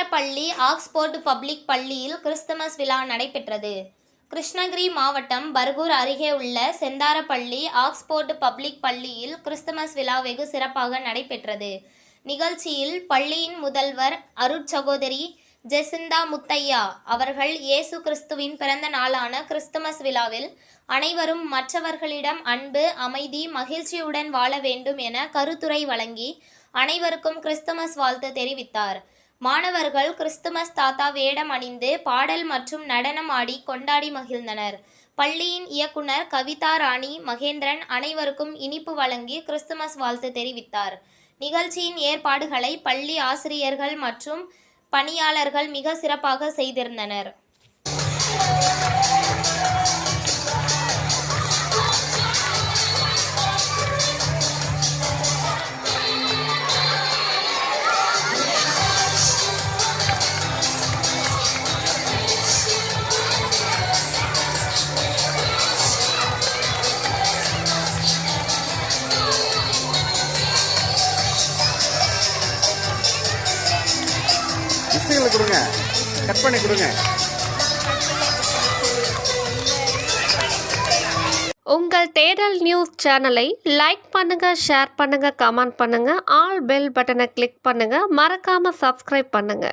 செந்தாரப்பள்ளி Oxford public பள்ளியில் Christmas விழா நடைபெற்றது. கிருஷ்ணகிரி மாவட்டம் பர்கூர் அருகே உள்ள செந்தாரப்பள்ளி ஆக்ஸ்போர்டு பப்ளிக் பள்ளியில் கிறிஸ்துமஸ் விழா வெகு சிறப்பாக நடைபெற்றது. நிகழ்ச்சியில் பள்ளியின் முதல்வர் அருட்சகோதரி ஜெசிந்தா முத்தையா அவர்கள் இயேசு கிறிஸ்துவின் பிறந்த நாளான கிறிஸ்துமஸ் விழாவில் அனைவரும் மற்றவர்களிடம் அன்பு, அமைதி, மகிழ்ச்சியுடன் வாழ வேண்டும் என கருத்துரை வழங்கி அனைவருக்கும் கிறிஸ்துமஸ் வாழ்த்து தெரிவித்தார். மாணவர்கள் கிறிஸ்துமஸ் தாத்தா வேடம் அணிந்து பாடல் மற்றும் நடனம் ஆடி கொண்டாடி மகிழ்ந்தனர். பள்ளியின் இயக்குனர் கவிதா ராணி மகேந்திரன் அனைவருக்கும் இனிப்பு வழங்கி கிறிஸ்துமஸ் வாழ்த்து தெரிவித்தார். நிகழ்ச்சியின் ஏற்பாடுகளை பள்ளி ஆசிரியர்கள் மற்றும் பணியாளர்கள் மிக சிறப்பாக செய்திருந்தனர். மிஸ்ஸுகளை கொடுங்க, கட் பண்ணி கொடுங்க. உங்கள் தேடல் நியூஸ் சேனலை லைக் பண்ணுங்க, ஷேர் பண்ணுங்க, கமெண்ட் பண்ணுங்க, ஆல் பெல் பட்டனை கிளிக் பண்ணுங்க, மறக்காம சப்ஸ்கிரைப் பண்ணுங்க.